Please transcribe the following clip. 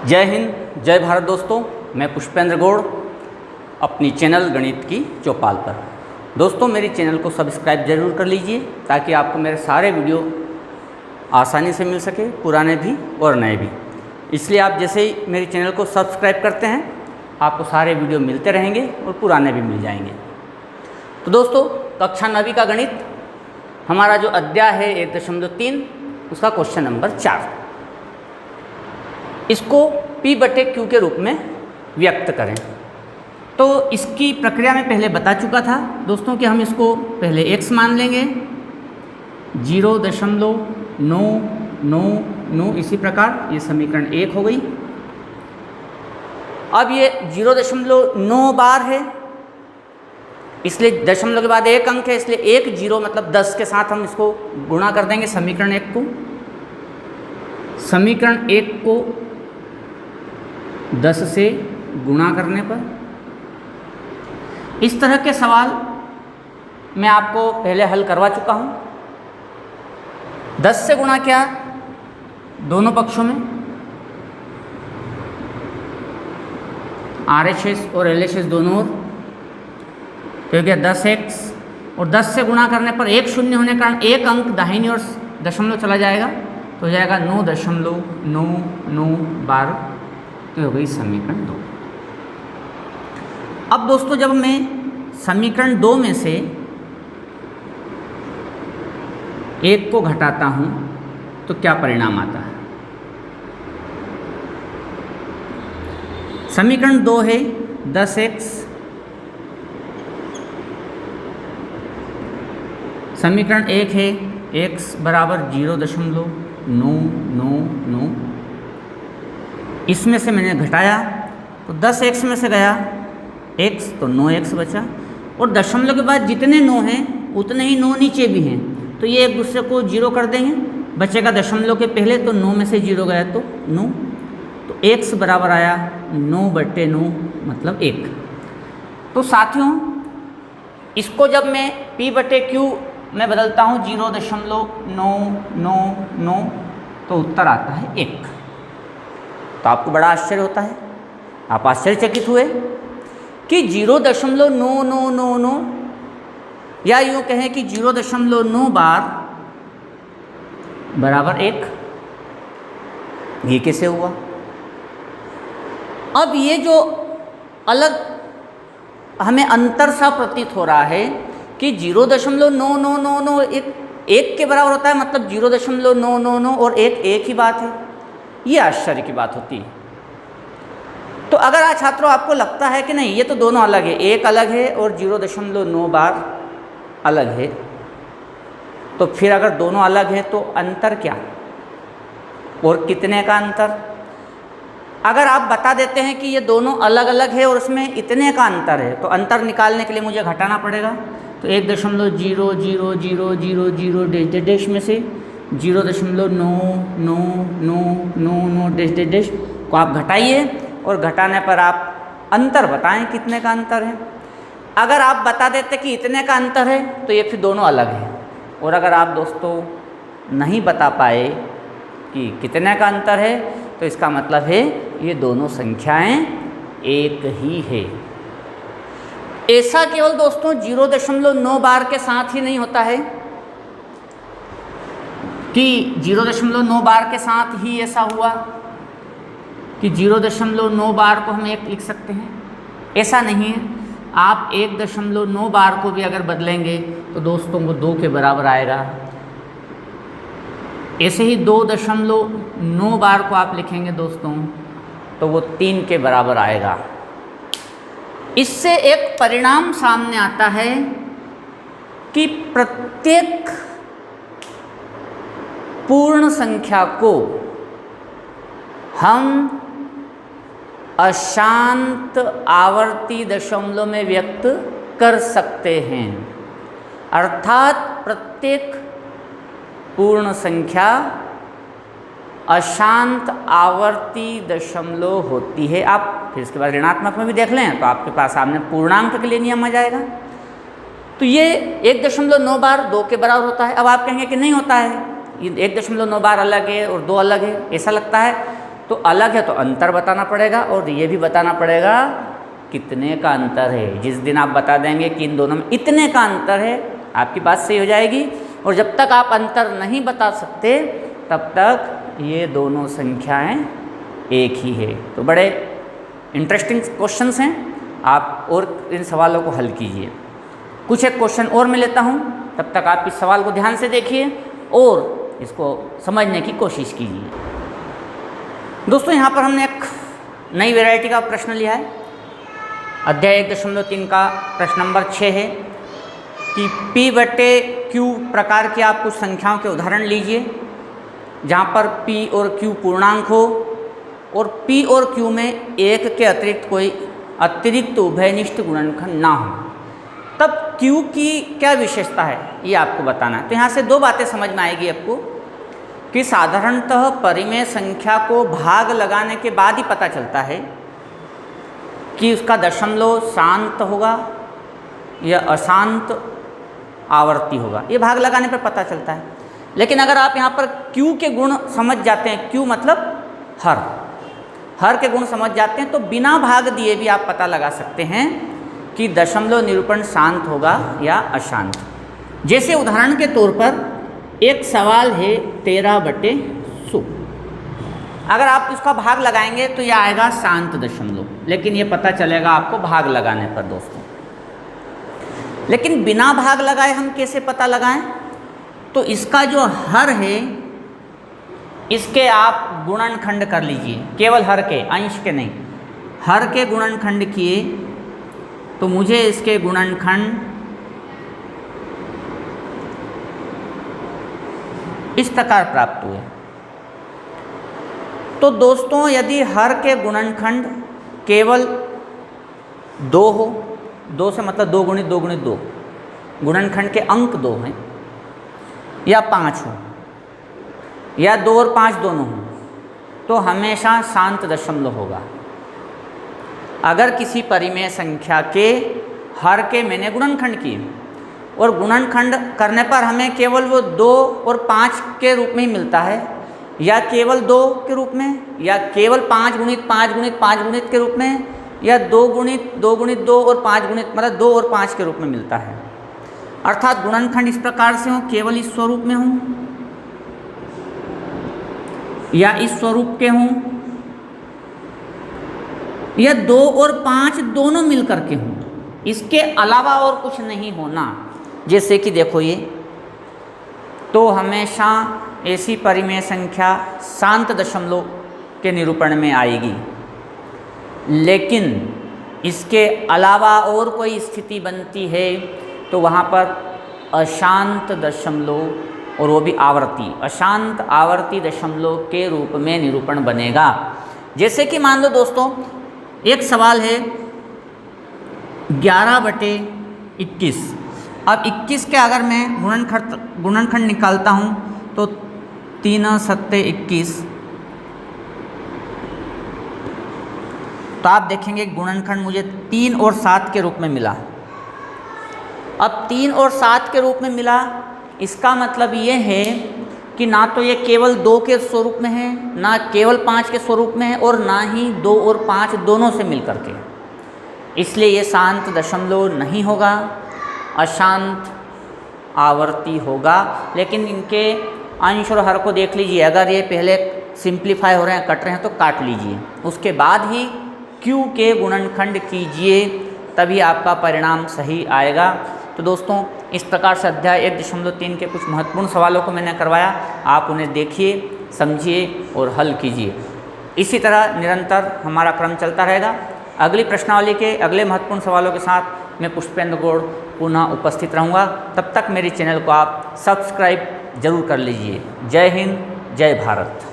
जय हिंद, जय भारत दोस्तों। मैं पुष्पेंद्र गौड़ अपनी चैनल गणित की चौपाल पर। दोस्तों, मेरे चैनल को सब्सक्राइब जरूर कर लीजिए ताकि आपको मेरे सारे वीडियो आसानी से मिल सके, पुराने भी और नए भी। इसलिए आप जैसे ही मेरे चैनल को सब्सक्राइब करते हैं आपको सारे वीडियो मिलते रहेंगे और पुराने भी मिल जाएंगे। तो दोस्तों, कक्षा 9वीं का गणित हमारा जो अध्याय है 1.3 उसका क्वेश्चन नंबर 4, इसको P/Q के रूप में व्यक्त करें। तो इसकी प्रक्रिया में पहले बता चुका था दोस्तों कि हम इसको पहले x मान लेंगे 0.999, इसी प्रकार ये समीकरण 1 हो गई। अब ये 0.9 बार है, इसलिए दशमलव के बाद एक अंक है, इसलिए 1 0 मतलब 10 के साथ हम इसको गुणा कर देंगे समीकरण 1 को। समीकरण 1 को 10 से गुणा करने पर इस तरह के सवाल मैं आपको पहले हल करवा चुका हूँ। 10 से गुणा किया दोनों पक्षों में, RHS और LHS दोनों ओर, तो क्या 10x और 10 से गुणा करने पर एक शून्य होने के कारण एक अंक दाहिनी ओर दशमलव चला जाएगा, तो हो जाएगा 9.992, तो हो गई समीकरण 2। अब दोस्तों, जब मैं समीकरण 2 में से 1 को घटाता हूं तो क्या परिणाम आता है। समीकरण 2 है 10x, समीकरण 1 है x बराबर 0.999, इसमें से मैंने घटाया तो 10x में से गया x, तो 9x बचा, और दशमलव के बाद जितने 9 हैं उतने ही 9 नीचे भी हैं, तो ये एक दूसरे को 0 कर देंगे, बचेगा दशमलव के पहले, तो 9 में से 0 गया तो 9, तो x बराबर आया 9/9 मतलब 1। तो साथियों, इसको जब मैं P/Q में बदलता हूँ 0.999, तो उत्तर आता है 1। तो आपको बड़ा आश्चर्य होता है, आप आश्चर्यचकित हुए कि 0.9999 या यूँ कहें कि 0.9 बार बराबर 1, ये कैसे हुआ। अब ये जो अलग हमें अंतर सा प्रतीत हो रहा है कि 0.9999 एक के बराबर होता है, मतलब 0.999 और एक ही बात है, ये आश्चर्य की बात होती है। तो अगर आज छात्रों आपको लगता है कि नहीं ये तो दोनों अलग है, एक अलग है और 0.9 बार अलग है, तो फिर अगर दोनों अलग हैं तो अंतर क्या और कितने का अंतर। अगर आप बता देते हैं कि ये दोनों अलग अलग है और उसमें इतने का अंतर है, तो अंतर निकालने के लिए मुझे घटाना पड़ेगा। तो 1.00000 में से 0.99999 को आप घटाइए और घटाने पर आप अंतर बताएं कितने का अंतर है। अगर आप बता देते कि इतने का अंतर है तो ये फिर दोनों अलग है, और अगर आप दोस्तों नहीं बता पाए कि कितने का अंतर है तो इसका मतलब है ये दोनों संख्याएं एक ही है। ऐसा केवल दोस्तों 0.9 बार के साथ ही नहीं होता है कि 0.9 बार के साथ ही ऐसा हुआ कि 0.9 बार को हम 1 लिख सकते हैं, ऐसा नहीं है। आप 1.9 बार को भी अगर बदलेंगे तो दोस्तों वो 2 के बराबर आएगा। ऐसे ही 2.9 बार को आप लिखेंगे दोस्तों तो वो 3 के बराबर आएगा। इससे एक परिणाम सामने आता है कि प्रत्येक पूर्ण संख्या को हम अशांत आवर्ती दशमलव में व्यक्त कर सकते हैं, अर्थात प्रत्येक पूर्ण संख्या अशांत आवर्ती दशमलव होती है। आप फिर इसके बाद ऋणात्मक में भी देख लें तो आपके पास सामने पूर्णांक के लिए नियम आ जाएगा। तो ये 1.9 बार 2 के बराबर होता है। अब आप कहेंगे कि नहीं होता है, 1.9 बार अलग है और 2 अलग है, ऐसा लगता है। तो अलग है तो अंतर बताना पड़ेगा और ये भी बताना पड़ेगा कितने का अंतर है। जिस दिन आप बता देंगे कि इन दोनों में इतने का अंतर है, आपकी बात सही हो जाएगी। और जब तक आप अंतर नहीं बता सकते तब तक ये दोनों संख्याएं एक ही है। तो बड़े इंटरेस्टिंग क्वेश्चंस हैं, आप और इन सवालों को हल कीजिए। कुछ एक क्वेश्चन और मैं लेता हूँ, तब तक आप इस सवाल को ध्यान से देखिए और इसको समझने की कोशिश कीजिए। दोस्तों यहाँ पर हमने एक नई वैरायटी का प्रश्न लिया है। अध्याय 1.3 का प्रश्न नंबर 6 है कि P/Q प्रकार की आप कुछ संख्याओं के उदाहरण लीजिए जहाँ पर P और Q पूर्णांक हो और P और Q में एक के अतिरिक्त कोई अतिरिक्त उभयनिष्ठ गुणनखंड ना हो। तब Q की क्या विशेषता है ये आपको बताना है। तो यहाँ से दो बातें समझ में आएगी आपको कि साधारणतः परिमेय संख्या को भाग लगाने के बाद ही पता चलता है कि उसका दशमलव शांत होगा या अशांत आवर्ती होगा, ये भाग लगाने पर पता चलता है। लेकिन अगर आप यहाँ पर Q के गुण समझ जाते हैं, Q मतलब हर के गुण समझ जाते हैं, तो बिना भाग दिए भी आप पता लगा सकते हैं कि दशमलव निरूपण शांत होगा या अशांत। जैसे उदाहरण के तौर पर एक सवाल है 13/100, अगर आप इसका भाग लगाएंगे तो यह आएगा शांत दशमलव, लेकिन ये पता चलेगा आपको भाग लगाने पर दोस्तों। लेकिन बिना भाग लगाए हम कैसे पता लगाएं? तो इसका जो हर है इसके आप गुणनखंड कर लीजिए, केवल हर के, अंश के नहीं, हर के गुणनखंड किए तो मुझे इसके गुणनखंड इस प्रकार प्राप्त हुए। तो दोस्तों यदि हर के गुणनखंड केवल 2 हो, 2 से मतलब 2 गुणित 2 गुणित 2, गुणनखंड के अंक 2 हैं, या 5 हो या 2 और 5 दोनों हो, तो हमेशा शांत दशमलव होगा। अगर किसी परिमेय संख्या के हर के मैंने गुणनखंड किए और गुणनखंड करने पर हमें केवल वो 2 और 5 के रूप में ही मिलता है, या केवल 2 के रूप में, या केवल 5 गुणित 5 गुणित 5 गुणित के रूप में, या 2 गुणित 2 गुणित 2 और 5 गुणित मतलब 2 और 5 के रूप में मिलता है। अर्थात गुणनखंड इस प्रकार से हो, केवल इस स्वरूप में हों या इस स्वरूप के हों, या 2 और 5 दोनों मिल करके हों, इसके अलावा और कुछ नहीं होना। जैसे कि देखो ये, तो हमेशा ऐसी परिमेय संख्या शांत दशमलव के निरूपण में आएगी। लेकिन इसके अलावा और कोई स्थिति बनती है तो वहाँ पर अशांत दशमलव, और वो भी आवर्ती, अशांत आवर्ती दशमलव के रूप में निरूपण बनेगा। जैसे कि मान लो दोस्तों एक सवाल है 11/21। अब 21 के अगर मैं गुणनखंड निकालता हूँ तो 3 सत्ते 21, तो आप देखेंगे गुणनखंड मुझे 3 और 7 के रूप में मिला। अब 3 और 7 के रूप में मिला, इसका मतलब ये है कि ना तो ये केवल 2 के स्वरूप में है, ना केवल 5 के स्वरूप में है, और ना ही 2 और 5 दोनों से मिल करके, इसलिए ये शांत दशमलव नहीं होगा, अशांत आवर्ती होगा। लेकिन इनके अंश और हर को देख लीजिए, अगर ये पहले सिंप्लीफाई हो रहे हैं, कट रहे हैं, तो काट लीजिए, उसके बाद ही Q के गुणनखंड कीजिए, तभी आपका परिणाम सही आएगा। तो दोस्तों इस प्रकार से अध्याय 1.3 के कुछ महत्वपूर्ण सवालों को मैंने करवाया, आप उन्हें देखिए, समझिए और हल कीजिए। इसी तरह निरंतर हमारा क्रम चलता रहेगा। अगली प्रश्नावली के अगले महत्वपूर्ण सवालों के साथ मैं पुष्पेंद्र गौड़ पुनः उपस्थित रहूँगा। तब तक मेरे चैनल को आप सब्सक्राइब जरूर कर लीजिए। जय हिंद, जय भारत।